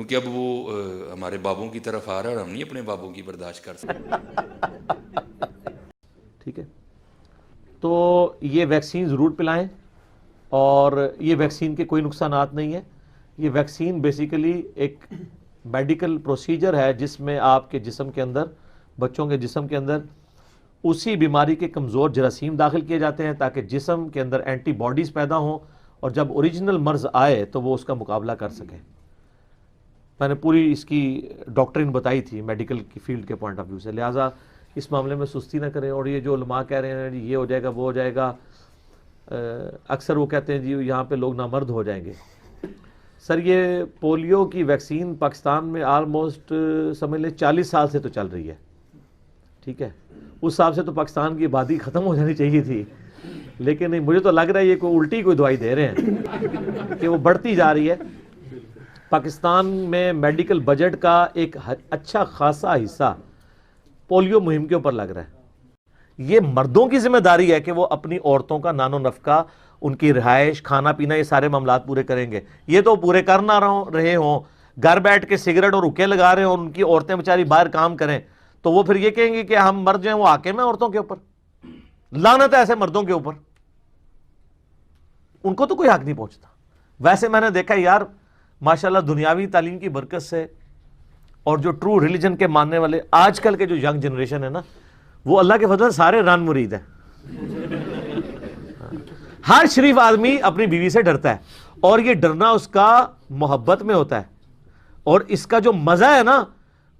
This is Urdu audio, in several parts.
کیونکہ اب وہ ہمارے بابوں کی طرف آ رہا ہے اور ہم نہیں اپنے بابوں کی برداشت کر سکتے. ٹھیک ہے، تو یہ ویکسین ضرور پلائیں، اور یہ ویکسین کے کوئی نقصانات نہیں ہیں. یہ ویکسین بیسیکلی ایک میڈیکل پروسیجر ہے جس میں آپ کے جسم کے اندر، بچوں کے جسم کے اندر اسی بیماری کے کمزور جراثیم داخل کیے جاتے ہیں تاکہ جسم کے اندر اینٹی باڈیز پیدا ہوں، اور جب اوریجنل مرض آئے تو وہ اس کا مقابلہ کر سکیں. میں نے پوری اس کی ڈاکٹرین بتائی تھی میڈیکل کی فیلڈ کے پوائنٹ آف ویو سے، لہٰذا اس معاملے میں سستی نہ کریں. اور یہ جو علماء کہہ رہے ہیں جی یہ ہو جائے گا وہ ہو جائے گا، اکثر وہ کہتے ہیں جی یہاں پہ لوگ نامرد ہو جائیں گے. سر یہ پولیو کی ویکسین پاکستان میں آلموسٹ سمجھ لیں 40 سال سے تو چل رہی ہے. ٹھیک ہے، اس حساب سے تو پاکستان کی آبادی ختم ہو جانی چاہیے تھی، لیکن مجھے تو لگ رہا ہے یہ کوئی الٹی کوئی دوائی دے رہے ہیں کہ وہ بڑھتی جا رہی ہے. پاکستان میں میڈیکل بجٹ کا ایک اچھا خاصا حصہ پولیو مہم کے اوپر لگ رہا ہے. یہ مردوں کی ذمہ داری ہے کہ وہ اپنی عورتوں کا نان و نفقہ، ان کی رہائش، کھانا پینا، یہ سارے معاملات پورے کریں گے. یہ تو پورے کر نہ رہے ہوں، گھر بیٹھ کے سگریٹ اور حقے لگا رہے ہوں، ان کی عورتیں بیچاری باہر کام کریں، تو وہ پھر یہ کہیں گے کہ ہم مرد جو ہیں وہ حاکم ہیں عورتوں کے اوپر. لعنت ہے ایسے مردوں کے اوپر، ان کو تو کوئی حق نہیں پہنچتا. ویسے میں نے دیکھا یار ماشاءاللہ دنیاوی تعلیم کی برکت سے اور جو ٹرو ریلیجن کے ماننے والے آج کل کے جو ینگ جنریشن ہے نا، وہ اللہ کے فضل سے سارے ران مرید ہیں. ہر شریف آدمی اپنی بیوی سے ڈرتا ہے، اور یہ ڈرنا اس کا محبت میں ہوتا ہے، اور اس کا جو مزہ ہے نا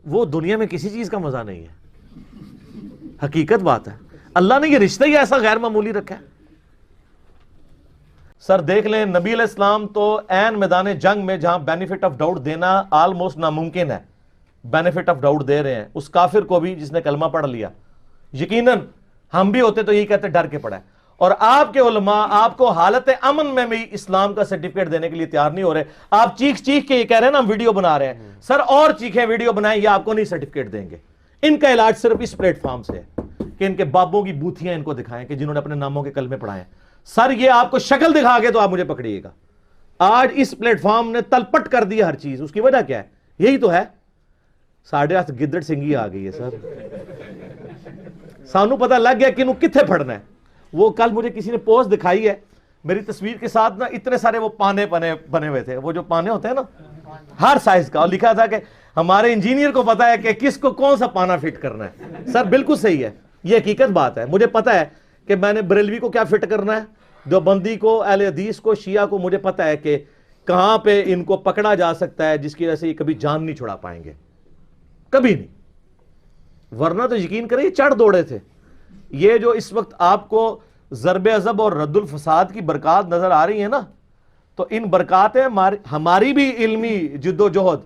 وہ دنیا میں کسی چیز کا مزہ نہیں ہے. حقیقت بات ہے، اللہ نے یہ رشتہ ہی ایسا غیر معمولی رکھا ہے. سر دیکھ لیں نبی علیہ السلام تو عین میدان جنگ میں جہاں بینیفٹ آف ڈاؤٹ دینا آلموسٹ ناممکن ہے، بینیفٹ آف ڈاؤٹ دے رہے ہیں اس کافر کو بھی جس نے کلمہ پڑھ لیا. یقیناً ہم بھی ہوتے تو یہی کہتے ڈر کے پڑا ہے. اور آپ کے علماء آپ کو حالت امن میں بھی اسلام کا سرٹیفکیٹ دینے کے لیے تیار نہیں ہو رہے. آپ چیخ چیخ کے یہ کہہ رہے ہیں نا ہم ویڈیو بنا رہے ہیں. سر اور چیخیں ویڈیو بنائیں، یہ آپ کو نہیں سرٹیفکیٹ دیں گے. ان کا علاج صرف اس پلیٹ فارم سے ہے کہ ان کے بابوں کی بوتھیاں ان کو دکھائیں کہ جنہوں نے اپنے ناموں کے کلمے پڑھائے ہیں. سر یہ آپ کو شکل دکھا کے تو آپ مجھے پکڑیے گا. آج اس پلیٹ فارم نے تلپٹ کر دیا ہر چیز. اس کی وجہ کیا ہے؟ یہی تو ہے، ساڑھے ہاتھ گدڑ سنگھی آ گئی ہے. سر سانو پتہ لگ گیا کہ انہوں کتنے پڑھنا ہے. وہ کل مجھے کسی نے پوسٹ دکھائی ہے میری تصویر کے ساتھ نا، اتنے سارے وہ پانے بنے ہوئے تھے، وہ جو پانے ہوتے ہیں نا ہر سائز کا، اور لکھا تھا کہ ہمارے انجینئر کو پتا ہے کہ کس کو کون سا پانا فٹ کرنا ہے. سر بالکل صحیح ہے، یہ حقیقت بات ہے. مجھے پتا ہے کہ میں نے بریلوی کو کیا فٹ کرنا ہے، دیوبندی کو، اہل حدیث کو، شیعہ کو. مجھے پتا ہے کہ کہاں پہ ان کو پکڑا جا سکتا ہے جس کی وجہ سے یہ کبھی جان نہیں چھڑا پائیں گے، کبھی نہیں. ورنہ تو یقین کریں یہ چڑھ دوڑے تھے. یہ جو اس وقت آپ کو ضرب عضب اور رد الفساد کی برکات نظر آ رہی ہیں نا، تو ان برکاتیں ہماری بھی علمی جد و جہد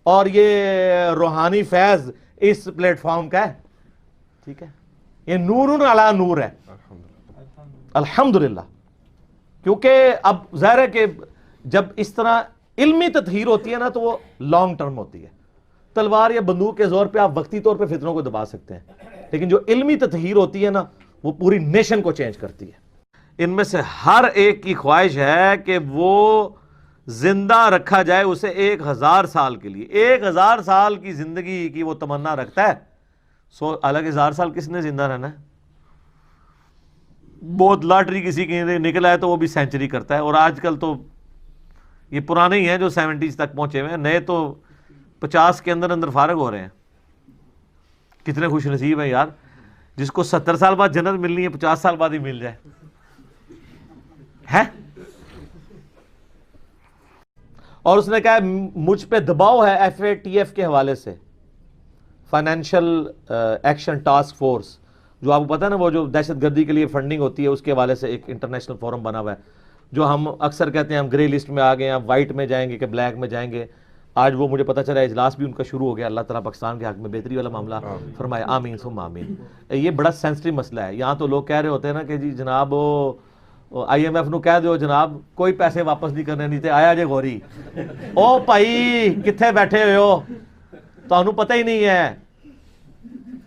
اور یہ روحانی فیض اس پلیٹ فارم کا ہے. ٹھیک ہے، یہ نور علی نور ہے الحمدللہ. کیونکہ اب ظاہر ہے کہ جب اس طرح علمی تطہیر ہوتی ہے نا تو وہ لانگ ٹرم ہوتی ہے. تلوار یا بندوق کے زور پہ آپ وقتی طور پہ فتنوں کو دبا سکتے ہیں، لیکن جو علمی تطہیر ہوتی ہے نا وہ پوری نیشن کو چینج کرتی ہے. ان میں سے ہر ایک کی خواہش ہے کہ وہ زندہ رکھا جائے اسے 1000 سال کے لیے. 1000 سال کی زندگی کی وہ تمنا رکھتا ہے. حالانکہ 1000 سال کس نے زندہ رہنا ہے؟ بہت لاٹری کسی کی نکلا ہے تو وہ بھی سینچری کرتا ہے. اور آج کل تو یہ پرانے ہی ہیں جو 70s تک پہنچے ہوئے ہیں، نئے تو 50 کے اندر فارغ ہو رہے ہیں. کتنے خوش نصیب ہیں یار جس کو 70 سال بعد جنت ملنی ہے 50 سال بعد ہی مل جائے ہے. اور اس نے کہا مجھ پہ دباؤ ہے FATF کے حوالے سے، فائنینشل ایکشن ٹاسک فورس، جو آپ کو پتا ہے نا وہ جو دہشت گردی کے لیے فنڈنگ ہوتی ہے، اس کے حوالے سے ایک انٹرنیشنل فورم بنا ہوا ہے جو ہم اکثر کہتے ہیں ہم گرے لسٹ میں آ گئے ہیں، وائٹ میں جائیں گے کہ بلیک میں جائیں گے. آج وہ مجھے پتہ چلا اجلاس بھی ان کا شروع ہو گیا. اللہ تعالیٰ پاکستان کے حق میں بہتری والا معاملہ فرمائے، آمین ثم آمین. یہ بڑا سینسٹیو مسئلہ ہے. یہاں تو لوگ کہہ رہے ہوتے ہیں نا کہ جی جناب IMF نو کہہ دو جناب کوئی پیسے واپس نہیں کرنے نہیں تھے، آیا جے غوری. او بھائی کتنے بیٹھے ہوئے ہو، تو انہوں پتہ ہی نہیں ہے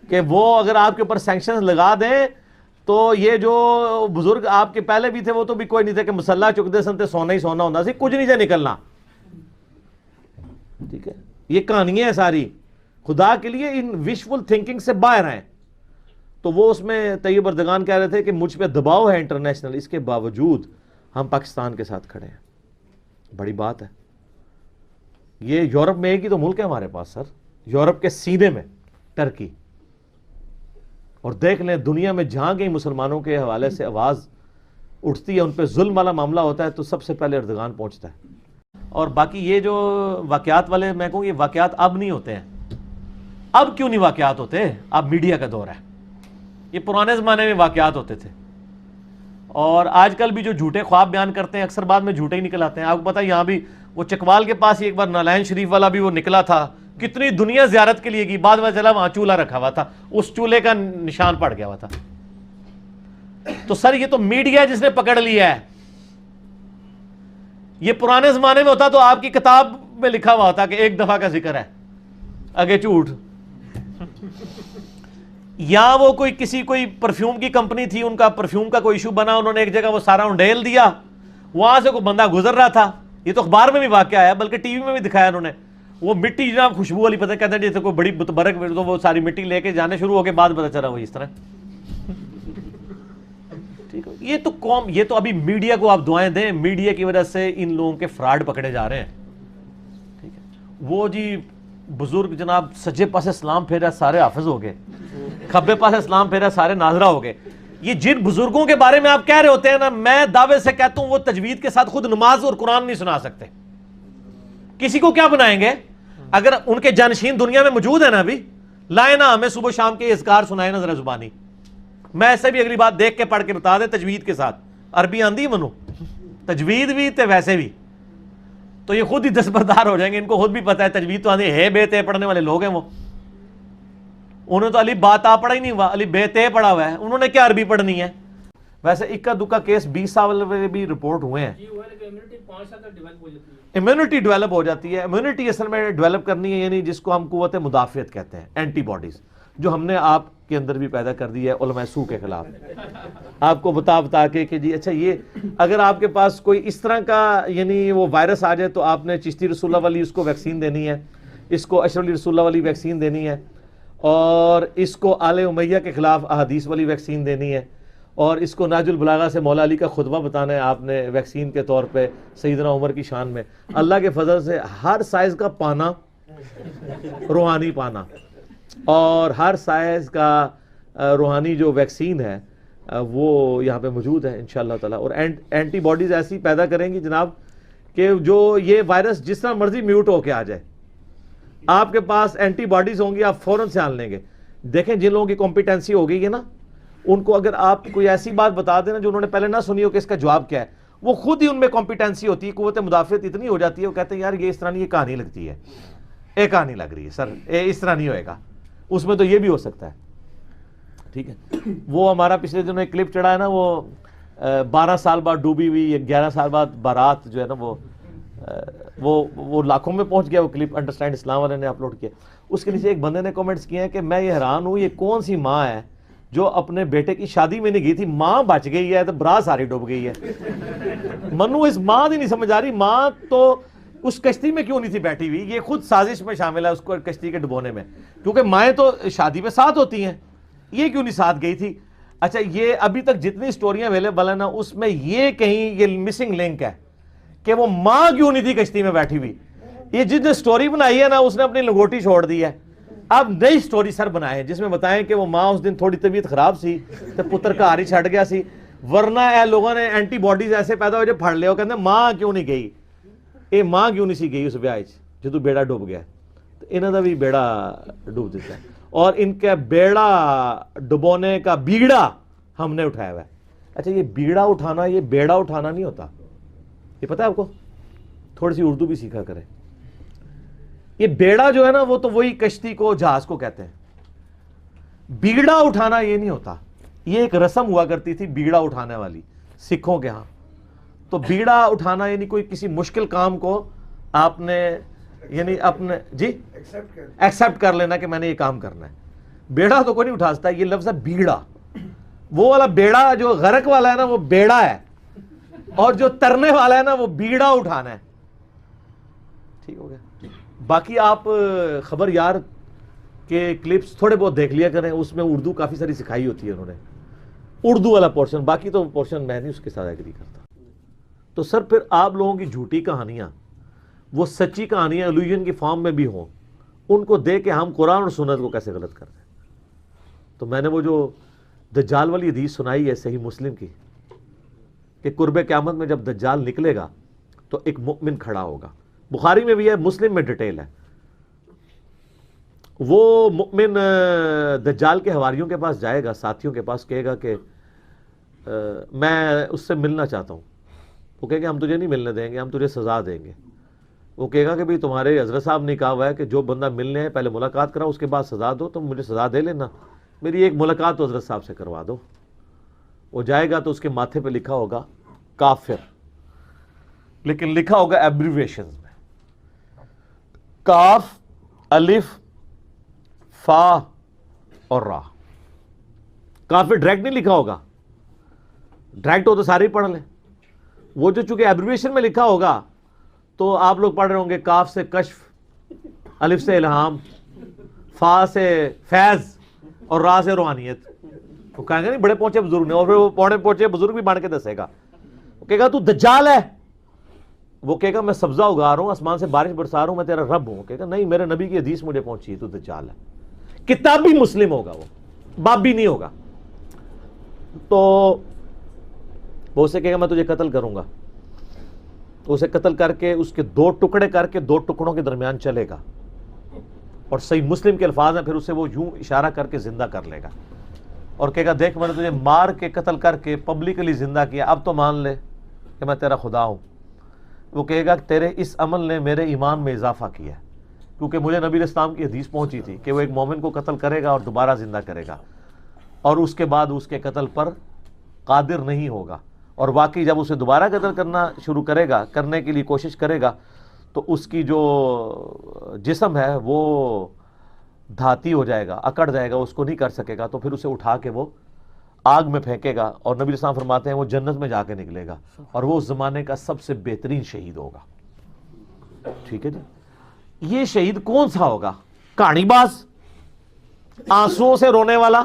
کہ وہ اگر آپ کے اوپر سینکشنز لگا دیں تو یہ جو بزرگ آپ کے پہلے بھی تھے وہ تو بھی کوئی نہیں تھے کہ مسلح چک دے سن تے سونا ہی سونا ہونا سی، کچھ نہیں جے نکلنا. ٹھیک ہے, یہ کہانیاں ہیں ساری, خدا کے لیے ان وشفل تھنکنگ سے باہر ہیں. تو وہ اس میں طیب اردگان کہہ رہے تھے کہ مجھ پہ دباؤ ہے انٹرنیشنل, اس کے باوجود ہم پاکستان کے ساتھ کھڑے ہیں. بڑی بات ہے. یہ یورپ میں ایک ہی تو ملک ہے ہمارے پاس سر, یورپ کے سینے میں ٹرکی. اور دیکھ لیں دنیا میں جہاں کہیں مسلمانوں کے حوالے سے آواز اٹھتی ہے, ان پہ ظلم والا معاملہ ہوتا ہے, تو سب سے پہلے اردگان پہنچتا ہے. اور باقی یہ جو واقعات والے, میں کہوں یہ واقعات اب نہیں ہوتے ہیں. اب کیوں نہیں واقعات ہوتے؟ اب میڈیا کا دور ہے. یہ پرانے زمانے میں واقعات ہوتے تھے. اور آج کل بھی جو جھوٹے خواب بیان کرتے ہیں اکثر بعد میں جھوٹے ہی نکل آتے ہیں. آپ کو پتہ ہے یہاں بھی وہ چکوال کے پاس ایک بار نالائن شریف والا بھی وہ نکلا تھا, کتنی دنیا زیارت کے لیے کی, بعد میں چلا وہاں چولہا رکھا ہوا تھا, اس چولہے کا نشان پڑ گیا ہوا تھا. تو سر یہ تو میڈیا جس نے پکڑ لیا ہے. یہ پرانے زمانے میں ہوتا تو آپ کی کتاب میں لکھا ہوا ہوتا کہ ایک دفعہ کا ذکر ہے, آگے جھوٹ. یا وہ کوئی پرفیوم کی کمپنی تھی, ان کا پرفیوم کا کوئی ایشو بنا, انہوں نے ایک جگہ وہ سارا انڈیل دیا, وہاں سے کوئی بندہ گزر رہا تھا, یہ تو اخبار میں بھی واقعہ ہے, بلکہ ٹی وی میں بھی دکھایا انہوں نے, وہ مٹی جناب خوشبو والی پتہ کہتے ہیں جیسے کوئی بڑی متبرک, تو وہ ساری مٹی لے کے جانے شروع ہو کے بعد پتہ چلا وہ اس طرح. ٹھیک ہے, یہ تو قوم, یہ تو ابھی میڈیا کو آپ دعائیں دیں, میڈیا کی وجہ سے ان لوگوں کے فراڈ پکڑے جا رہے ہیں. ٹھیک ہے, وہ جی بزرگ جناب سجے پاسے اسلام پھیرا سارے حافظ ہو گئے, کھبے پاسے اسلام پھیرا سارے ناظرہ ہو گئے. یہ جن بزرگوں کے بارے میں آپ کہہ رہے ہوتے ہیں نا, میں دعوے سے کہتا ہوں وہ تجوید کے ساتھ خود نماز اور قرآن نہیں سنا سکتے. کسی کو کیا بنائیں گے؟ اگر ان کے جانشین دنیا میں موجود ہیں نا ابھی, لائے نا ہمیں صبح شام کے اذکار سنائے نا ذرا زبانی. میں ایسے بھی اگلی بات دیکھ کے پڑھ کے بتا دیں تجوید کے ساتھ, عربی آندھی منو, تجوید بھی تے ویسے بھی, تو یہ خود ہی دستبردار ہو جائیں گے. ان کو خود بھی پتا ہے تجوید تو آندھی ہے, بے تے پڑھنے والے لوگ ہیں وہ. انہوں نے تو علی بات پڑھا ہی نہیں ہوا, علی بے تے پڑھا ہوا ہے, انہوں نے کیا عربی پڑھنی ہے. ویسے اکا دکا کیس 20 سال میں بھی رپورٹ ہوئے ہیں. امیونٹی ڈیولپ ہو جاتی ہے. امیونٹی اصل میں ڈیولپ کرنی ہے, یعنی جس کو ہم قوت مدافعت کہتے ہیں, اینٹی باڈیز, جو ہم نے آپ کے اندر بھی پیدا کر دی ہے علماء سو کے خلاف. آپ کو بتا کے کہ جی اچھا یہ اگر آپ کے پاس کوئی اس طرح کا یعنی وہ وائرس آ جائے تو آپ نے چشتی رسول اللہ والی اس کو ویکسین دینی ہے, اس کو اشرف علی رسول اللہ والی ویکسین دینی ہے, اور اس کو آل امیہ کے خلاف احادیث والی ویکسین دینی ہے, اور اس کو ناج البلاغہ سے مولا علی کا خطبہ بتانا ہے آپ نے ویکسین کے طور پہ سیدنا عمر کی شان میں. اللہ کے فضل سے ہر سائز کا پانا, روحانی پانا, اور ہر سائز کا روحانی جو ویکسین ہے وہ یہاں پہ موجود ہے انشاءاللہ تعالی. اور اینٹی باڈیز ایسی پیدا کریں گی جناب کہ جو یہ وائرس جس طرح مرضی میوٹ ہو کے آ جائے, آپ کے پاس اینٹی باڈیز ہوں گی, آپ فوراً سے آن لیں گے. دیکھیں جن لوگوں کی کمپیٹنسی ہو گئی ہے نا, ان کو اگر آپ کوئی ایسی بات بتا دیں نا جو انہوں نے پہلے نہ سنی ہو کہ اس کا جواب کیا ہے, وہ خود ہی ان میں کمپیٹنسی ہوتی ہے, قوت مدافعت اتنی ہو جاتی ہے, وہ کہتے ہیں یار یہ اس طرح نہیں, یہ کہانی لگتی ہے, ایک کہانی لگ رہی ہے سر, اس طرح نہیں ہوئے گا, اس میں تو یہ بھی ہو سکتا ہے. ٹھیک ہے, وہ ہمارا پچھلے دنوں ایک کلپ چڑھا ہے نا, وہ 12 سال بعد ڈوبی ہوئی, 11 سال بعد بارات جو ہے نا وہ لاکھوں میں پہنچ گیا وہ کلپ, انڈرسٹینڈ اسلام والے نے اپلوڈ کیا. اس کے نیچے ایک بندے نے کمنٹس کیے ہیں کہ میں یہ حیران ہوں, یہ کون سی ماں ہے جو اپنے بیٹے کی شادی میں نہیں گئی تھی, ماں بچ گئی ہے تو برا ساری ڈوب گئی ہے. منو اس ماں دی نہیں سمجھ آ رہی, ماں تو اس کشتی میں کیوں نہیں تھی بیٹھی ہوئی, یہ خود سازش میں شامل ہے اس کو کشتی کے ڈبونے میں, کیونکہ مائیں تو شادی میں ساتھ ہوتی ہیں, یہ کیوں نہیں ساتھ گئی تھی. اچھا یہ ابھی تک جتنی سٹوریاں اویلیبل ہیں نا, اس میں یہ کہیں یہ مسنگ لنک ہے کہ وہ ماں کیوں نہیں تھی کشتی میں بیٹھی ہوئی. یہ جس نے سٹوری بنائی ہے نا اس نے اپنی لنگوٹی چھوڑ دی ہے. اب نئی سٹوری سر بنائے جس میں بتائیں کہ وہ ماں اس دن تھوڑی طبیعت خراب سی تو پتر گھر ہی چھڑ گیا سی, ورنہ اے لوگوں نے اینٹی باڈیز ایسے پیدا ہو جو پھڑ لے, وہ کہتے ہیں ماں کیوں نہیں گئی, اے ماں کیوں نہیں سی گئی اس بیاہ جدو بیڑا ڈوب گیا. تو انہوں کا بھی بیڑا ڈوب دیتا ہے, اور ان کا بیڑا ڈبونے کا بیڑا ہم نے اٹھایا ہوا ہے. اچھا یہ بیڑا اٹھانا, یہ بیڑا اٹھانا نہیں ہوتا, یہ پتہ ہے آپ کو, تھوڑی سی اردو بھی سیکھا کریں. یہ بیڑا جو ہے نا وہ تو وہی کشتی کو جہاز کو کہتے ہیں, بیڑا اٹھانا یہ نہیں ہوتا. یہ ایک رسم ہوا کرتی تھی بیڑا اٹھانے والی سکھوں کے ہاں. تو بیڑا اٹھانا یعنی کوئی کسی مشکل کام کو آپ نے یعنی اپنے جی ایکسپٹ کر لینا کہ میں نے یہ کام کرنا ہے. بیڑا تو کوئی نہیں اٹھا سکتا, یہ لفظ ہے بیڑا. وہ والا بیڑا جو غرق والا ہے نا وہ بیڑا ہے, اور جو ترنے والا ہے نا وہ بیڑا اٹھانا ہے. ٹھیک ہو گیا. باقی آپ خبر یار کے کلپس تھوڑے بہت دیکھ لیا کریں, اس میں اردو کافی ساری سکھائی ہوتی ہے انہوں نے, اردو والا پورشن, باقی تو پورشن میں نہیں اس کے ساتھ ایگری کرتا. تو سر پھر آپ لوگوں کی جھوٹی کہانیاں وہ سچی کہانیاں الوژن کی فارم میں بھی ہوں, ان کو دے کے ہم قرآن اور سنت کو کیسے غلط کر دیں. تو میں نے وہ جو دجال والی حدیث سنائی ہے صحیح مسلم کی, کہ قرب قیامت میں جب دجال نکلے گا تو ایک مؤمن کھڑا ہوگا, بخاری میں بھی ہے, مسلم میں ڈیٹیل ہے. وہ مؤمن دجال کے حواریوں کے پاس جائے گا, ساتھیوں کے پاس, کہے گا کہ میں اس سے ملنا چاہتا ہوں. وہ کہے گا ہم تجھے نہیں ملنے دیں گے, ہم تجھے سزا دیں گے. وہ کہے گا کہ بھئی تمہارے حضرت صاحب نے کہا ہوا ہے کہ جو بندہ ملنے ہے پہلے ملاقات کراؤ, اس کے بعد سزا دو. تم مجھے سزا دے لینا, میری ایک ملاقات تو حضرت صاحب سے کروا دو. وہ جائے گا تو اس کے ماتھے پہ لکھا ہوگا کافر, لیکن لکھا ہوگا ایبریویشنز میں, کاف, الف, فا اور را. کافر ڈائریکٹ نہیں لکھا ہوگا, ڈائریکٹ ہو تو سارے ہی پڑھ لیں. وہ جو چونکہ ایبریویشن میں لکھا ہوگا تو آپ لوگ پڑھ رہے ہوں گے کاف سے کشف, الف سے الہام, فا سے فیض اور را سے روحانیت. وہ کہیں گے نہیں بڑے پہنچے بزرگ نے, اور پھر وہ پونے پہنچے بزرگ بھی بن کے دسے گا. وہ کہے گا تو دجال ہے, وہ کہے گا میں سبزہ اگا رہا ہوں, آسمان سے بارش برسا رہا ہوں, میں تیرا رب ہوں. کہے گا نہیں, میرے نبی کی حدیث مجھے پہنچی ہے, تو دجال ہے. کتابی مسلم ہوگا, وہ باب بھی نہیں ہوگا. تو وہ اسے کہے گا میں تجھے قتل کروں گا. اسے قتل کر کے اس کے دو ٹکڑے کر کے دو ٹکڑوں کے درمیان چلے گا, اور صحیح مسلم کے الفاظ ہیں, پھر اسے وہ یوں اشارہ کر کے زندہ کر لے گا اور کہے گا دیکھ میں نے تجھے مار کے قتل کر کے پبلکلی زندہ کیا, اب تو مان لے کہ میں تیرا خدا ہوں. وہ کہے گا کہ تیرے اس عمل نے میرے ایمان میں اضافہ کیا, کیونکہ مجھے نبی علیہ السلام کی حدیث پہنچی تھی کہ وہ ایک مومن کو قتل کرے گا اور دوبارہ زندہ کرے گا, اور اس کے بعد اس کے قتل پر قادر نہیں ہوگا. اور واقعی جب اسے دوبارہ قتل کرنا شروع کرے گا, کرنے کے لیے کوشش کرے گا, تو اس کی جو جسم ہے وہ دھاتی ہو جائے گا, اکڑ جائے گا, اس کو نہیں کر سکے گا. تو پھر اسے اٹھا کے وہ آگ میں پھینکے گا, اور نبی علیہ السلام فرماتے ہیں وہ جنت میں جا کے نکلے گا, اور وہ اس زمانے کا سب سے بہترین شہید ہوگا. ٹھیک ہے جی. یہ شہید کون سا ہوگا؟ کہانی باز, آنسوؤں سے رونے والا.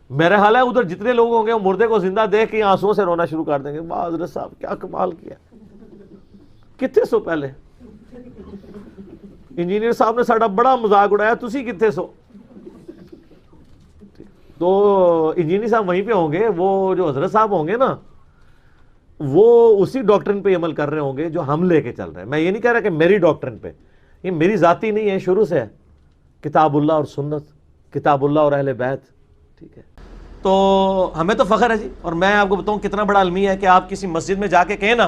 میرا حال ہے ادھر جتنے لوگ ہوں گے وہ مردے کو زندہ دیکھ کے آنسوؤں سے رونا شروع کر دیں گے, واہ حضرت صاحب کیا کمال کیا, کتنے سو پہلے انجینئر صاحب نے ساڑا بڑا مذاق اڑایا, تسی کتنے سو. تو انجینئر صاحب وہیں پہ ہوں گے, وہ جو حضرت صاحب ہوں گے نا وہ اسی ڈاکٹرن پہ عمل کر رہے ہوں گے جو ہم لے کے چل رہے ہیں. میں یہ نہیں کہہ رہا کہ میری ڈاکٹرن پہ, یہ میری ذاتی نہیں ہے, شروع سے ہے کتاب اللہ اور سنت, کتاب اللہ اور اہل بیت. ٹھیک ہے, تو ہمیں تو فخر ہے جی. اور میں آپ کو بتاؤں کتنا بڑا المیہ ہے کہ آپ کسی مسجد میں جا کے کہیں نا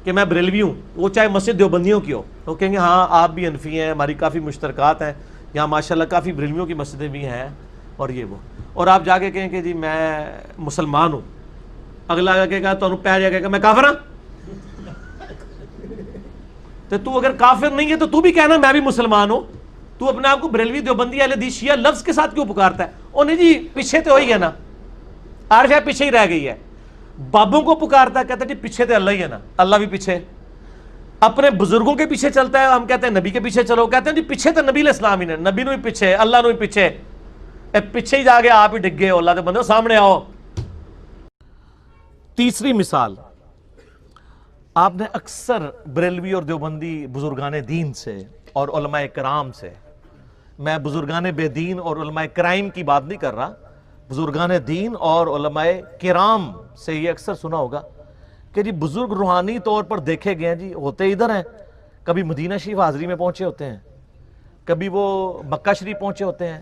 کہ میں بریلوی ہوں, وہ چاہے مسجد دیوبندیوں کی ہو, تو کہیں گے ہاں آپ بھی حنفی ہیں, ہماری کافی مشترکات ہیں, یہاں ماشاءاللہ کافی بریلویوں کی مسجدیں بھی ہیں, اور یہ وہ. اور آپ جا کے کہیں کہ جی میں مسلمان ہوں, اگلا آگے کہے گا تو پیر جا کے میں کافر ہوں. تو اگر کافر نہیں ہے تو تو بھی کہنا میں بھی مسلمان ہوں. تو اپنے آپ کو بریلوی دیوبندی اہل حدیث شیعہ لفظ کے ساتھ کیوں پکارتا ہے؟ او نہیں جی پیچھے تو ہوئی ہے نا, عارف ہے پیچھے ہی رہ گئی ہے. بابوں کو پکارتا ہے, کہتا ہے جی پیچھے تو اللہ ہی ہے نا, اللہ بھی پیچھے. اپنے بزرگوں کے پیچھے چلتا ہے, ہم کہتے ہیں نبی کے پیچھے چلو, کہتے ہیں جی پیچھے تو نبی علیہ السلام ہی نے, نبی نو ہی پیچھے, اللہ نو ہی پیچھے. پیچھے ہی جا کے آپ ہی ڈگ گئے ہو, اللہ کے بندے سامنے آؤ. تیسری مثال, آپ نے اکثر بریلوی اور دیوبندی بزرگان دین سے اور علماء کرام سے, میں بزرگان بے دین اور علماء کرائم کی بات نہیں کر رہا, بزرگان دین اور علماء کرام سے یہ اکثر سنا ہوگا کہ جی بزرگ روحانی طور پر دیکھے گئے ہیں جی, ہوتے ادھر ہیں, کبھی مدینہ شریف حاضری میں پہنچے ہوتے ہیں, کبھی وہ مکہ شریف پہنچے ہوتے ہیں,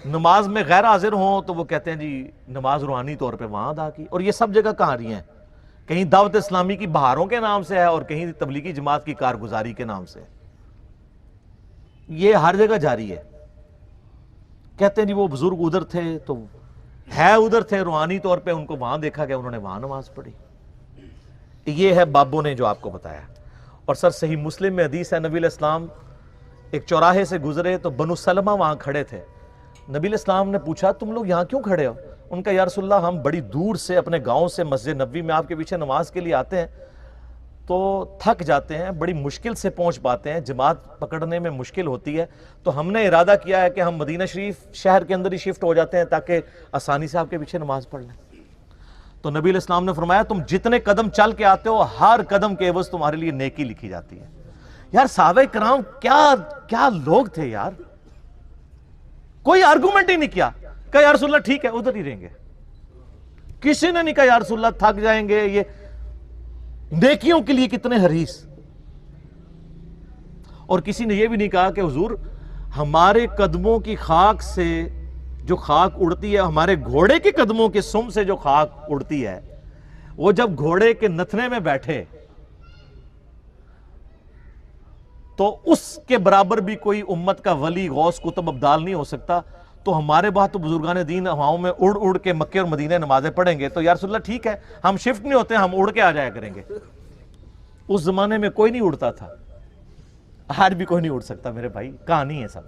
نماز میں غیر حاضر ہوں تو وہ کہتے ہیں جی نماز روحانی طور پہ وہاں ادا کی. اور یہ سب جگہ کہاں رہی ہیں, کہیں دعوت اسلامی کی بہاروں کے نام سے ہے اور کہیں تبلیغی جماعت کی کارگزاری کے نام سے. یہ ہر جگہ جاری ہے. کہتے ہیں جی وہ بزرگ ادھر تھے تو ہے ادھر تھے, روحانی طور پہ ان کو وہاں دیکھا گیا, انہوں نے وہاں نماز پڑھی. یہ ہے بابوں نے جو آپ کو بتایا. اور سر صحیح مسلم میں حدیث ہے, نبی علیہ السلام ایک چوراہے سے گزرے تو بنو سلمہ وہاں کھڑے تھے. نبی علیہ السلام نے پوچھا تم لوگ یہاں کیوں کھڑے ہو؟ ان کا یا رسول اللہ ہم بڑی دور سے اپنے گاؤں سے مسجد نبوی میں آپ کے پیچھے نماز کے لیے آتے ہیں, تو تھک جاتے ہیں, بڑی مشکل سے پہنچ پاتے ہیں, جماعت پکڑنے میں مشکل ہوتی ہے. تو ہم نے ارادہ کیا ہے کہ ہم مدینہ شریف شہر کے اندر ہی شفٹ ہو جاتے ہیں تاکہ آسانی سے آپ کے پیچھے نماز پڑھ لیں. تو نبی علیہ السلام نے فرمایا تم جتنے قدم چل کے آتے ہو ہر قدم کے عوض تمہارے لیے نیکی لکھی جاتی ہے. یار صحابہ کرام کیا لوگ تھے یار, کوئی آرگومنٹ ہی نہیں کیا. کہا یا رسول اللہ ٹھیک ہے ادھر ہی رہیں گے. کسی نے نہیں کہا یا رسول اللہ تھک جائیں گے, یہ نیکیوں کے لیے کتنے حریص. اور کسی نے یہ بھی نہیں کہا کہ حضور ہمارے قدموں کی خاک سے جو خاک اڑتی ہے, ہمارے گھوڑے کے قدموں کے سم سے جو خاک اڑتی ہے, وہ جب گھوڑے کے نتھنے میں بیٹھے تو اس کے برابر بھی کوئی امت کا ولی غوث قطب ابدال نہیں ہو سکتا. تو ہمارے بعد تو بزرگان دین ہواؤں میں اڑ اڑ کے مکے اور مدینے نمازیں پڑھیں گے. تو یا رسول اللہ ٹھیک ہے ہم شفٹ نہیں ہوتے, ہم اڑ کے آ جایا کریں گے. اس زمانے میں کوئی نہیں اڑتا تھا, آج بھی کوئی نہیں اڑ سکتا میرے بھائی, کہانی ہے سب.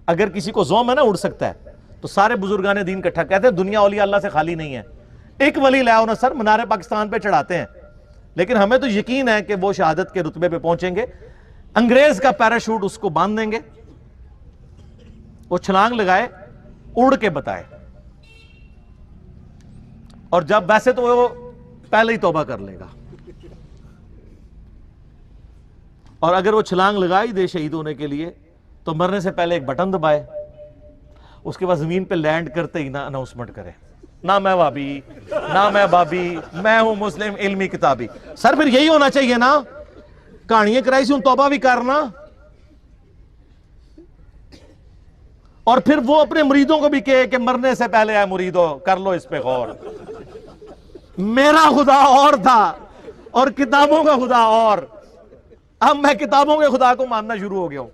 اگر کسی کو زوم ہے نا اڑ سکتا ہے, تو سارے بزرگان دین اکٹھا کہتے ہیں دنیا اولیاء اللہ سے خالی نہیں ہے, ایک ولی لے آؤ نا سر, منار پاکستان پہ چڑھاتے ہیں. لیکن ہمیں تو یقین ہے کہ وہ شہادت کے رتبے پہ پہنچیں گے. انگریز کا پیراشوٹ اس کو باندھ دیں گے, وہ چھلانگ لگائے, اڑ کے بتائے. اور جب ویسے تو وہ پہلے ہی توبہ کر لے گا, اور اگر وہ چھلانگ لگائی دے شہید ہونے کے لیے تو مرنے سے پہلے ایک بٹن دبائے, اس کے بعد زمین پہ لینڈ کرتے ہی نہ اناؤنسمنٹ کرے, نہ میں وابی نہ میں بابی, میں ہوں مسلم علمی کتابی. سر پھر یہی ہونا چاہیے نا, کہانیاں کرائی سی ہوں توبہ بھی کرنا. اور پھر وہ اپنے مریدوں کو بھی کہے کہ مرنے سے پہلے اے مریدو کر لو اس پہ غور, میرا خدا اور تھا اور کتابوں کا خدا اور, اب میں کتابوں کے خدا کو ماننا شروع ہو گیا ہوں.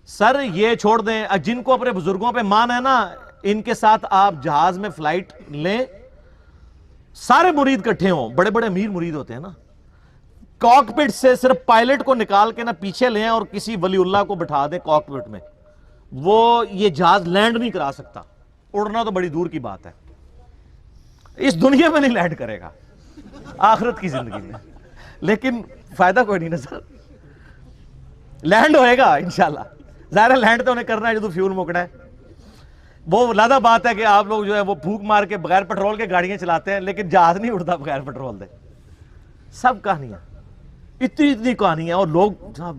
سر یہ چھوڑ دیں, جن کو اپنے بزرگوں پہ مان ہے نا, ان کے ساتھ آپ جہاز میں فلائٹ لیں, سارے مرید کٹھے ہوں, بڑے بڑے امیر مرید ہوتے ہیں نا, کاکپٹ سے صرف پائلٹ کو نکال کے نا پیچھے لیں اور کسی ولی اللہ کو بٹھا دیں کاکپٹ میں, وہ یہ جہاز لینڈ نہیں کرا سکتا. اڑنا تو بڑی دور کی بات ہے, اس دنیا میں نہیں لینڈ کرے گا, آخرت کی زندگی میں. لیکن فائدہ کوئی نہیں نا سر, لینڈ ہوئے گا انشاءاللہ. ظاہر ہے لینڈ تو انہیں کرنا ہے جو فیول مکڑا ہے. وہ لادہ بات ہے کہ آپ لوگ جو ہے وہ پھونک مار کے بغیر پیٹرول کے گاڑیاں چلاتے ہیں, لیکن جہاز نہیں اڑتا بغیر پیٹرول دے. سب کہانیاں اتنی کہانیاں. اور لوگ جناب,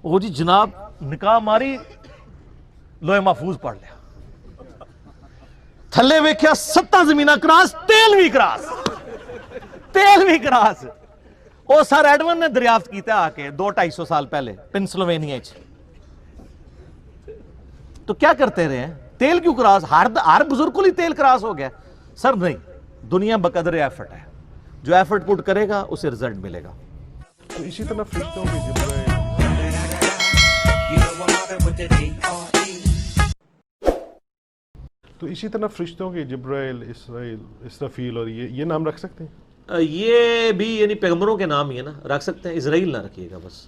وہ جی جناب نکاح ماری لوہے محفوظ پڑھ لیا, تھلے ویکھیا 7 زمینہ کراس, تیل بھی کراس. وہ سر ایڈون نے دریافت کیتا آ کے 200-250 سال پہلے پنسلوینیا. تو کیا کرتے رہے ہیں, تیل کیوں کراس, ہر بزرگ کو ہی تیل کراس ہو گیا. سر نہیں, دنیا بقدر ایفرٹ ہے, جو ایفرٹ پٹ کرے گا اسے رزلٹ ملے گا. تو اسی طرح فرشتوں کے جبرائیل اسرائیل اسرافیل اور یہ نام رکھ سکتے ہیں؟ یہ بھی یعنی پیغمبروں کے نام ہی ہے نا, رکھ سکتے ہیں. اسرائیل نہ رکھیے گا بس,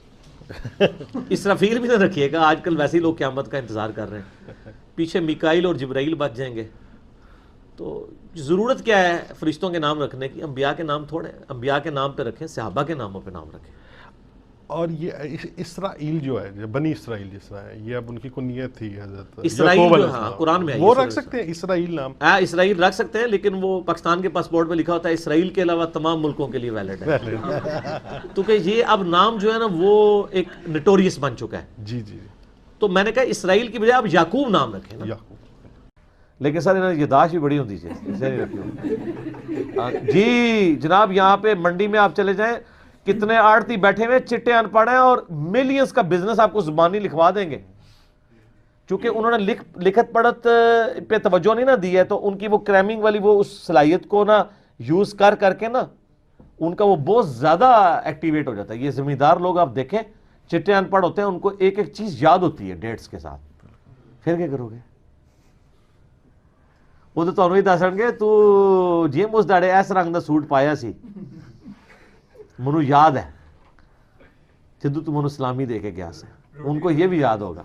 اسرافیل بھی نہ رکھیے گا. آج کل ویسے ہی لوگ قیامت کا انتظار کر رہے ہیں, پیچھے میکائیل اور جبرائیل بچ جائیں گے. تو ضرورت کیا ہے فرشتوں کے نام رکھنے کی؟ انبیاء کے نام تھوڑے, انبیاء کے نام پہ رکھیں, صحابہ کے ناموں پہ نام رکھیں. اور یہ اسرائیل جو ہے, بنی اسرائیل جس طرح ہے, یہ اب ان کی کنیت تھی حضرت اسرائیل جو, ہاں قرآن میں ہے, وہ رکھ سکتے ہیں اسرائیل نام. اسرائیل رکھ سکتے ہیں, لیکن وہ پاکستان کے پاسپورٹ پہ لکھا ہوتا ہے اسرائیل کے علاوہ تمام ملکوں کے لیے ویلڈ ہے. تو کہ یہ اب نام جو ہے نا وہ ایک نٹوریس بن چکا ہے. جی جی. تو میں نے کہا اسرائیل کی بجائے اب یعقوب نام رکھیں نا. لیکن سر انہوں نے یاداشت بھی بڑی ہوتی ہے. جی جناب, یہاں پہ منڈی میں آپ چلے جائیں, کتنے آڑتی بیٹھے ہوئے چٹے ان پڑھ ہیں اور ملینز کا بزنس آپ کو زبانی لکھوا دیں گے. چونکہ انہوں نے لکھت پڑھت پہ توجہ نہیں نہ دی ہے, تو ان کی وہ کریمنگ والی وہ اس صلاحیت کو نا یوز کر کے نا ان کا وہ بہت زیادہ ایکٹیویٹ ہو جاتا ہے. یہ زمیندار لوگ آپ دیکھیں چٹے ان پڑھ ہوتے ہیں, ان کو ایک ایک چیز یاد ہوتی ہے ڈیٹس کے ساتھ. پھر کیا کرو گے؟ وہ تو تمہیں دس گے تو جی اس داڑے اس رنگ کا سوٹ پایا سی, منو یاد ہے جدو تو منو سلامی دے کے گیا سے. ان کو یہ بھی یاد ہوگا,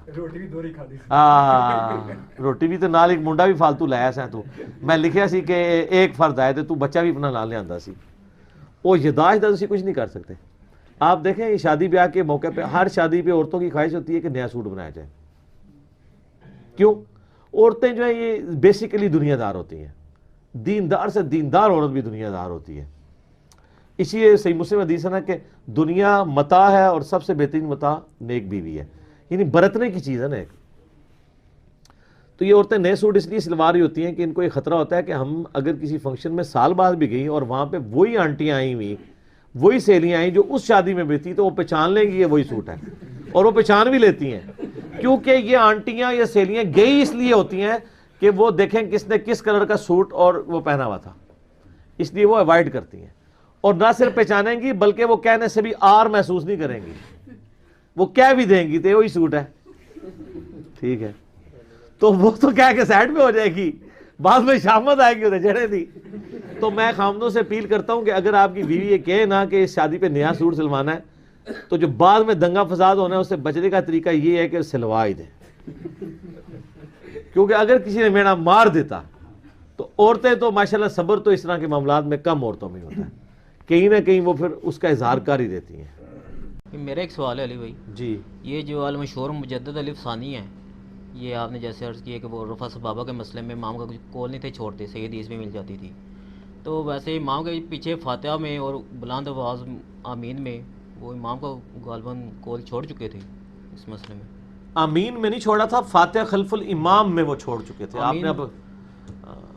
روٹی بھی تو نال ایک منڈا بھی فالتو لایا سا تو, میں لکھیا سی کہ ایک فرد آئے تو بچہ بھی اپنا نال لے آندا سی. وہ یداشت سے کچھ نہیں کر سکتے. آپ دیکھیں یہ شادی بیاہ کے موقع پہ ہر شادی پہ عورتوں کی خواہش ہوتی ہے کہ نیا سوٹ بنایا جائے. کیوں؟ عورتیں جو ہیں یہ بیسیکلی دنیا دار ہوتی ہیں, دیندار سے دیندار عورت بھی دنیا دار ہوتی ہے. اسی لیے صحیح مسلم حدیث ہے نا کہ دنیا متاع ہے اور سب سے بہترین متاع نیک بیوی ہے, یعنی برتنے کی چیز ہے نا ایک. تو یہ عورتیں نئے سوٹ اس لیے سلوا رہی ہوتی ہیں کہ ان کو یہ خطرہ ہوتا ہے کہ ہم اگر کسی فنکشن میں سال بعد بھی گئی اور وہاں پہ وہی آنٹیاں آئی ہوئی, وہی سہیلیاں آئیں جو اس شادی میں بھی تھی, تو وہ پہچان لیں گی یہ وہی سوٹ ہے, اور وہ پہچان بھی لیتی ہیں. کیونکہ یہ آنٹیاں یا سہیلیاں گئی اس لیے ہوتی ہیں کہ وہ دیکھیں کس نے کس کلر کا سوٹ اور وہ پہنا ہوا تھا, اس لیے وہ اوائڈ کرتی ہیں. اور نہ صرف پہچانیں گی بلکہ وہ کہنے سے بھی آر محسوس نہیں کریں گی, وہ کہہ بھی دیں گی تو وہی سوٹ ہے. ٹھیک ہے, تو وہ تو کہہ کے سائڈ میں ہو جائے گی, بعد میں شامت آئے گی انہیں جڑے دی. تو میں خامدوں سے اپیل کرتا ہوں کہ اگر آپ کی بیوی یہ کہے نا کہ اس شادی پہ نیا سوٹ سلوانا ہے, تو جو بعد میں دنگا فساد ہونا ہے اس سے بچنے کا طریقہ یہ ہے کہ سلوا ہی دیں. کیونکہ اگر کسی نے مینا مار دیتا تو عورتیں تو ماشاءاللہ صبر تو اس طرح کے معاملات میں کم عورتوں میں ہوتا ہے, کہیں نہ کہیں وہ پھر اس کا اظہار کر ہی دیتی ہیں. میرا ایک سوال ہے علی بھائی, جی یہ جو المشہور مجدد علی ثانی ہیں, یہ آپ نے جیسے عرض کیا کہ وہ رفع صحابہ کے مسئلے میں امام کا کچھ کول نہیں تھے چھوڑتے, صحیح حدیث میں مل جاتی تھی. تو ویسے امام کے پیچھے فاتحہ میں اور بلند آواز آمین میں وہ امام کا غالباً کول چھوڑ چکے تھے اس مسئلے میں. آمین میں نہیں چھوڑا تھا, فاتحہ خلف الامام میں وہ چھوڑ چکے تھے. آپ نے اب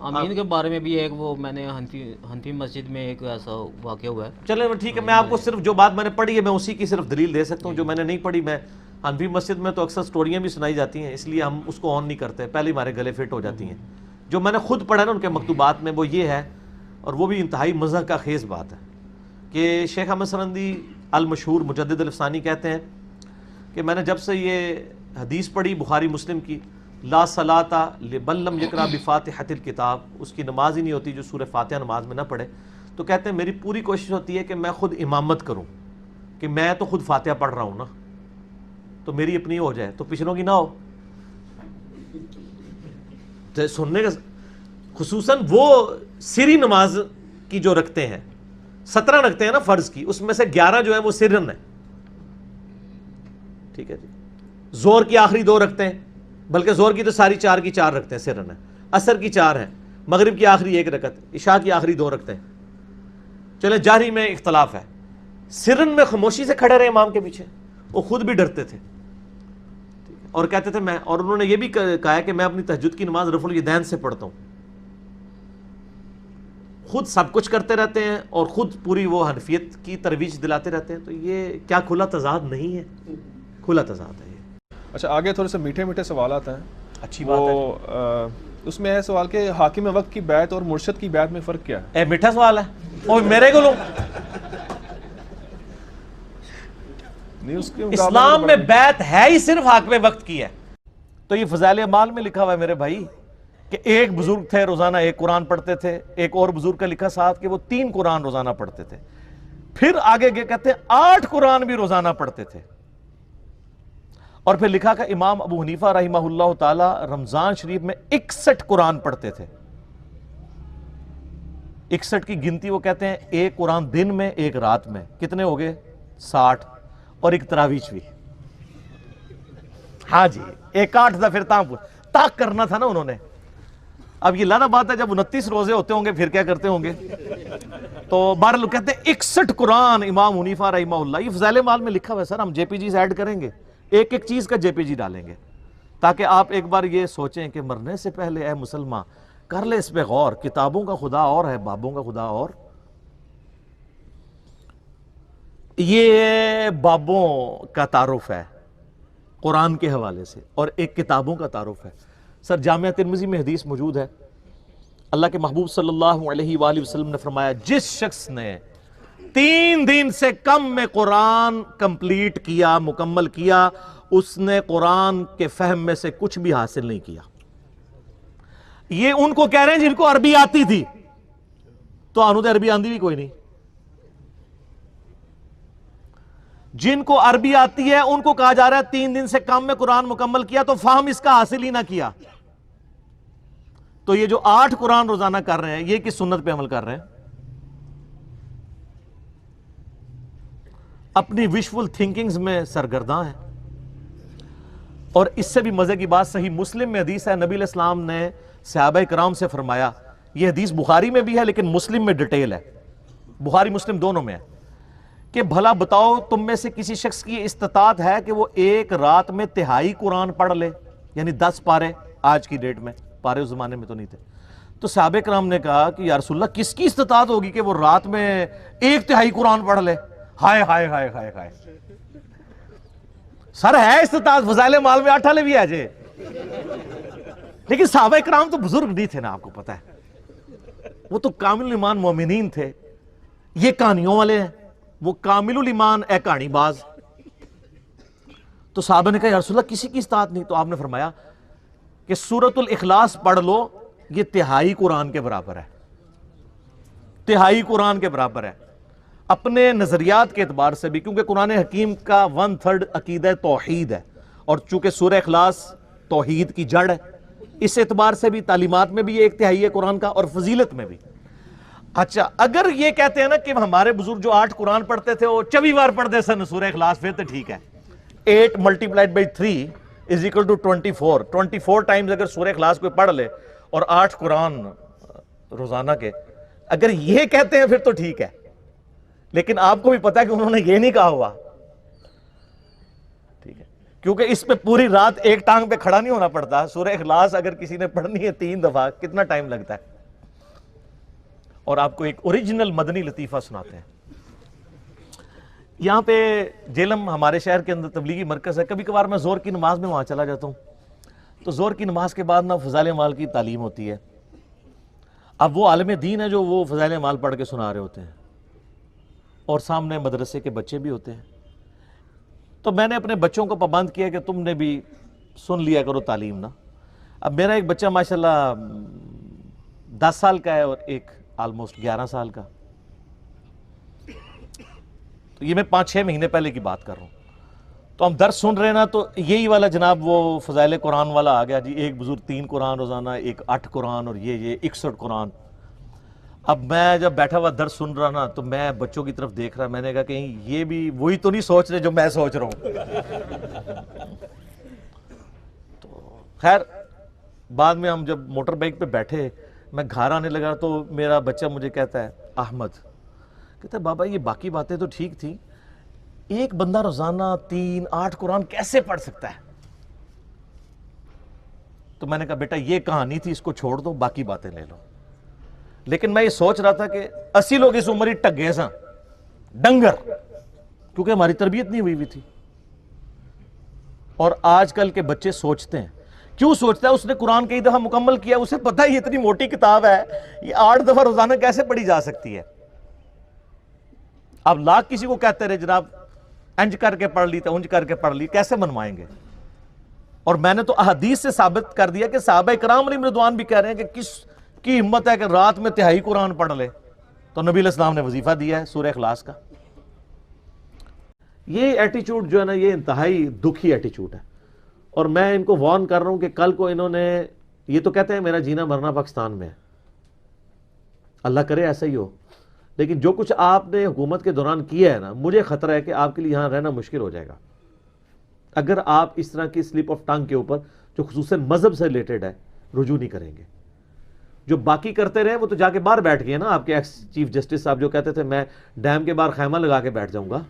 آمین کے بارے میں بھی ایک وہ میں نے حنفی مسجد میں ایک ایسا واقعہ ہوا ہے. چلیں ٹھیک ہے, میں آپ کو صرف جو بات میں نے پڑھی ہے میں اسی کی صرف دلیل دے سکتا ہوں. جو میں نے نہیں پڑھی, میں حنفی مسجد میں تو اکثر سٹوریاں بھی سنائی جاتی ہیں, اس لیے ہم اس کو آن نہیں کرتے, پہلے ہمارے گلے فٹ ہو جاتی ہیں. جو میں نے خود پڑھا نا ان کے مکتوبات میں وہ یہ ہے, اور وہ بھی انتہائی مزہ کا خیز بات ہے, کہ شیخ احمد سرندی المشہور مجدد الفسانی کہتے ہیں کہ میں نے جب سے یہ حدیث پڑھی بخاری مسلم کی, لا صلاۃ لمن لم یقرأ بفاتحۃ الکتاب, اس کی نماز ہی نہیں ہوتی جو سورہ فاتحہ نماز میں نہ پڑھے, تو کہتے ہیں میری پوری کوشش ہوتی ہے کہ میں خود امامت کروں, کہ میں تو خود فاتحہ پڑھ رہا ہوں نا, تو میری اپنی ہو جائے تو پچھلوں کی نہ ہو. سننے کا خصوصاً وہ سری نماز کی جو رکھتے ہیں, 17 رکھتے ہیں نا فرض کی, اس میں سے 11 جو ہیں وہ سرن ہے. ٹھیک ہے جی, زور کی آخری 2 رکھتے ہیں, بلکہ زور کی تو ساری 4 کی 4 رکھتے ہیں سرن ہے, عصر کی 4 ہیں, مغرب کی آخری 1 رکعت, عشاء کی آخری 2 رکھتے ہیں. چلیں جہری میں اختلاف ہے, سرن میں خاموشی سے کھڑے رہے امام کے پیچھے, وہ خود بھی ڈرتے تھے اور کہتے تھے میں, اور انہوں نے یہ بھی کہا ہے کہ میں اپنی تہجد کی نماز رفع الیدین سے پڑھتا ہوں. خود سب کچھ کرتے رہتے ہیں اور خود پوری وہ حنفیت کی ترویج دلاتے رہتے ہیں. تو یہ کیا کھلا تضاد نہیں ہے؟ کھلا تضاد ہے یہ. اچھا آگے تھوڑے سے میٹھے میٹھے سوالات ہیں. اچھی بات ہے. اس میں ہے سوال کہ حاکم وقت کی بیعت اور مرشد کی بیعت میں فرق کیا ہے؟ میٹھا سوال ہے, اور میرے کو اسلام میں بیعت ہے ہی صرف حاکم وقت کی ہے. تو یہ فضائل اعمال میں لکھا ہوا ہے میرے بھائی کہ ایک بزرگ تھے روزانہ 1 قرآن پڑھتے تھے, ایک اور بزرگ کا لکھا ساتھ کہ وہ 3 قرآن روزانہ پڑھتے تھے, پھر آگے کہتے ہیں 8 قرآن بھی روزانہ پڑھتے تھے. اور پھر لکھا کہ امام ابو حنیفہ رحمہ اللہ تعالی رمضان شریف میں 61 قرآن پڑھتے تھے. 61 کی گنتی وہ کہتے ہیں 1 قرآن دن میں 1 رات میں, کتنے ہو گئے 60, اور 1 تراویح بھی. ہاں جی 1/8 تھا, پھر تاک کرنا تھا نا انہوں نے. اب یہ لانا بات ہے جب 29 روزے ہوتے ہوں گے پھر کیا کرتے ہوں گے. تو بہرحال لوگ کہتے ہیں 61 قرآن امام حنیفہ رحمہ اللہ. یہ فضائل اعمال میں لکھا ہوا ہے سر, ہم جے پی جیز ایڈ کریں گے, ایک چیز کا جے پی جی ڈالیں گے, تاکہ آپ ایک بار یہ سوچیں کہ مرنے سے پہلے اے مسلمان کر لے اس پہ غور, کتابوں کا خدا اور ہے, بابوں کا خدا اور. یہ بابوں کا تعارف ہے قرآن کے حوالے سے, اور ایک کتابوں کا تعارف ہے. سر جامعہ ترمذی میں حدیث موجود ہے, اللہ کے محبوب صلی اللہ علیہ وآلہ وسلم نے فرمایا جس شخص نے 3 دن سے کم میں قرآن کمپلیٹ کیا, مکمل کیا, اس نے قرآن کے فہم میں سے کچھ بھی حاصل نہیں کیا. یہ ان کو کہہ رہے ہیں جن کو عربی آتی تھی, تو آنو تو عربی آندھی بھی کوئی نہیں. جن کو عربی آتی ہے ان کو کہا جا رہا ہے 3 دن سے کم میں قرآن مکمل کیا, تو فہم اس کا حاصل ہی نہ کیا. تو یہ جو 8 قرآن روزانہ کر رہے ہیں یہ کس سنت پہ عمل کر رہے ہیں؟ اپنی وشفل تھنکنگز میں سرگرداں ہیں. اور اس سے بھی مزے کی بات صحیح مسلم میں حدیث ہے, نبی علیہ السلام نے صحابہ کرام سے فرمایا, یہ حدیث بخاری میں بھی ہے لیکن مسلم میں ڈیٹیل ہے, بخاری مسلم دونوں میں ہے, کہ بھلا بتاؤ تم میں سے کسی شخص کی استطاعت ہے کہ وہ ایک رات میں تہائی قرآن پڑھ لے, یعنی 10 پارے, آج کی ڈیٹ میں, پارے اس زمانے میں تو نہیں تھے. تو صحابہ کرام نے کہا کہ یا رسول اللہ کس کی استطاعت ہوگی کہ وہ رات میں 1/3 قرآن پڑھ لے؟ ہائے ہائے ہائے ہائے ہائے, سر ہے استطاعت, فضائل مال میں 8 بھی ہے جے, لیکن صحابہ کرام تو بزرگ نہیں تھے نا, آپ کو پتہ ہے, وہ تو کامل ایمان مومنین تھے. یہ کہانیوں والے ہیں, وہ کامل الایمان اے کہانی باز. تو صحابہ نے کہا یا رسول اللہ کسی کی استطاعت نہیں. تو آپ نے فرمایا کہ سورۃ الاخلاص پڑھ لو, یہ 1/3 قرآن کے برابر ہے, 1/3 قرآن کے برابر ہے. اپنے نظریات کے اعتبار سے بھی, کیونکہ قرآن حکیم کا 1/3 عقیدہ توحید ہے, اور چونکہ سورہ اخلاص توحید کی جڑ ہے, اس اعتبار سے بھی تعلیمات میں بھی یہ 1/3 ہے قرآن کا, اور فضیلت میں بھی. اچھا اگر یہ کہتے ہیں نا کہ ہمارے بزرگ جو 8 قرآن پڑھتے تھے وہ 24 بار پڑھتے سن سورہ اخلاص, پھر تو ٹھیک ہے. 8 × 3 = 24. 24 ٹائمز اگر سورہ اخلاص کوئی پڑھ لے اور 8 قرآن روزانہ کے, اگر یہ کہتے ہیں پھر تو ٹھیک ہے. لیکن آپ کو بھی پتا ہے کہ انہوں نے یہ نہیں کہا ہوا, ٹھیک ہے, کیونکہ اس پہ پوری رات ایک ٹانگ پہ کھڑا نہیں ہونا پڑتا. سورہ اخلاص اگر کسی نے پڑھنی ہے 3 دفعہ, کتنا ٹائم لگتا ہے. اور آپ کو ایک اوریجنل مدنی لطیفہ سناتے ہیں. یہاں پہ جیلم ہمارے شہر کے اندر تبلیغی مرکز ہے. کبھی کبھار میں زور کی نماز میں وہاں چلا جاتا ہوں, تو زور کی نماز کے بعد نا فضائل مال کی تعلیم ہوتی ہے. اب وہ عالم دین ہے جو وہ فضائل مال پڑھ کے سنا رہے ہوتے ہیں, اور سامنے مدرسے کے بچے بھی ہوتے ہیں. تو میں نے اپنے بچوں کو پابند کیا کہ تم نے بھی سن لیا کرو تعلیم نا. اب میرا ایک بچہ ماشاءاللہ 10 سال کا ہے اور ایک آلموسٹ 11 سال کا. تو یہ میں 5-6 مہینے پہلے کی بات کر رہا ہوں. تو ہم درس سن رہے نا, تو یہی والا جناب وہ فضائل قرآن والا آ گیا جی, ایک بزرگ 3 قرآن روزانہ, ایک 8 قرآن, اور یہ 61 قرآن. اب میں جب بیٹھا ہوا درس سن رہا نا, تو میں بچوں کی طرف دیکھ رہا, میں نے کہا کہیں یہ بھی وہی تو نہیں سوچ رہے جو میں سوچ رہا ہوں. تو خیر بعد میں ہم جب موٹر بائک پہ بیٹھے, میں گھر آنے لگا, تو میرا بچہ مجھے کہتا ہے, احمد کہتا ہے بابا یہ باقی باتیں تو ٹھیک تھی, ایک بندہ روزانہ 3-8 قرآن کیسے پڑھ سکتا ہے؟ تو میں نے کہا بیٹا یہ کہانی تھی, اس کو چھوڑ دو, باقی باتیں لے لو. لیکن میں یہ سوچ رہا تھا کہ 80 لوگ اس عمر ٹگے سا ڈنگر, کیونکہ ہماری تربیت نہیں ہوئی تھی. اور آج کل کے بچے سوچتے ہیں, کیوں سوچتا ہے؟ اس نے قرآن کئی دفعہ مکمل کیا, اسے پتہ ہے یہ اتنی موٹی کتاب ہے, یہ 8 دفعہ روزانہ کیسے پڑھی جا سکتی ہے. اب لاکھ کسی کو کہتے رہے جناب انج کر کے پڑھ لی تو انج کر کے پڑھ لی, کیسے منوائیں گے؟ اور میں نے تو احادیث سے ثابت کر دیا کہ صحابہ کرام علیہم رضوان بھی کہہ رہے ہیں کہ کس کی ہمت ہے کہ رات میں 1/3 قرآن پڑھ لے. تو نبی علیہ السلام نے وظیفہ دیا ہے سورہ اخلاص کا. یہ ایٹیچوڈ جو ہے نا, یہ انتہائی دکھی ایٹیچوڈ ہے. اور میں ان کو وارن کر رہا ہوں کہ کل کو انہوں نے, یہ تو کہتے ہیں میرا جینا مرنا پاکستان میں ہے, اللہ کرے ایسا ہی ہو, لیکن جو کچھ آپ نے حکومت کے دوران کیا ہے نا, مجھے خطرہ ہے کہ آپ کے لیے یہاں رہنا مشکل ہو جائے گا اگر آپ اس طرح کی سلپ آف ٹنگ کے اوپر, جو خصوصاً مذہب سے ریلیٹڈ ہے, رجوع نہیں کریں گے. جو باقی کرتے رہے وہ تو جا کے باہر بیٹھ گئے نا. آپ کے ایکس چیف جسٹس صاحب جو کہتے تھے میں ڈیم کے باہر خیمہ لگا کے بیٹھ جاؤں گا,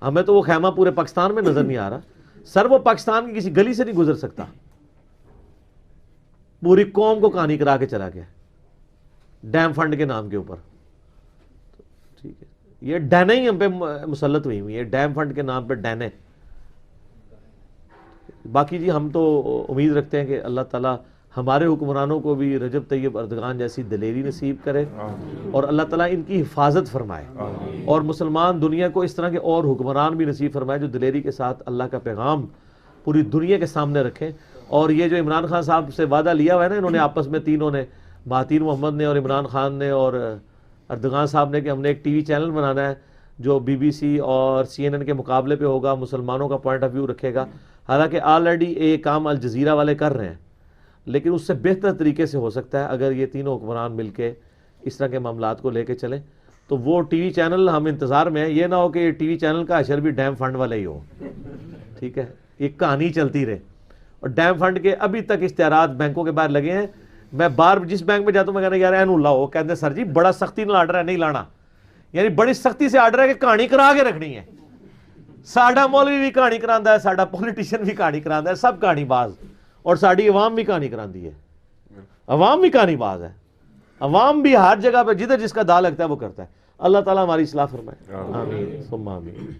ہمیں تو وہ خیمہ پورے پاکستان میں نظر نہیں آ رہا. سر وہ پاکستان کی کسی گلی سے نہیں گزر سکتا, پوری قوم کو کہانی کرا کے چلا گیا ڈیم فنڈ کے نام کے اوپر. ٹھیک ہے, یہ ڈینے ہی ہم پہ مسلط ہوئی ہے, ڈیم فنڈ کے نام پہ ڈینے. باقی جی ہم تو امید رکھتے ہیں کہ اللہ تعالیٰ ہمارے حکمرانوں کو بھی رجب طیب اردگان جیسی دلیری نصیب کرے, اور اللہ تعالیٰ ان کی حفاظت فرمائے, اور مسلمان دنیا کو اس طرح کے اور حکمران بھی نصیب فرمائے جو دلیری کے ساتھ اللہ کا پیغام پوری دنیا کے سامنے رکھیں. اور یہ جو عمران خان صاحب سے وعدہ لیا ہوا ہے نا انہوں نے آپس میں, تینوں نے, مہاتیر محمد نے اور عمران خان نے اور اردگان صاحب نے, کہ ہم نے ایک ٹی وی چینل بنانا ہے جو BBC اور CNN کے مقابلے پہ ہوگا, مسلمانوں کا پوائنٹ آف ویو رکھے گا. حالانکہ آلریڈی ایک کام الجزیرہ والے کر رہے ہیں, لیکن اس سے بہتر طریقے سے ہو سکتا ہے اگر یہ تینوں حکمران مل کے اس طرح کے معاملات کو لے کے چلیں. تو وہ ٹی وی چینل ہم انتظار میں ہیں، یہ نہ ہو کہ یہ ٹی وی چینل کا اشر بھی ڈیم فنڈ والا ہی ہو، ٹھیک ہے، یہ کہانی چلتی رہے. اور ڈیم فنڈ کے ابھی تک اشتہارات بینکوں کے باہر لگے ہیں. میں جس بینک میں جاتا ہوں میں کہنا یار اینو لاؤ، کہتے ہیں سر جی بڑا سختی نال آرڈر ہے نہیں لانا، یعنی بڑی سختی سے آرڈر ہے کہ کہانی کرا کے رکھنی ہے. ساڈا مولوی بھی کہانی کراندا ہے، ساڈا پولیٹیشین بھی کہانی کراندا ہے، سب کہانی باز، اور ساڈی عوام بھی کہانی کراندی ہے. عوام بھی کہانی باز ہے، عوام بھی ہر جگہ پہ جدھر جس کا دا لگتا ہے وہ کرتا ہے. اللہ تعالیٰ ہماری اصلاح فرمائے، آمین ثم آمین.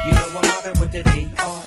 You know I'm mobbing with the D.R.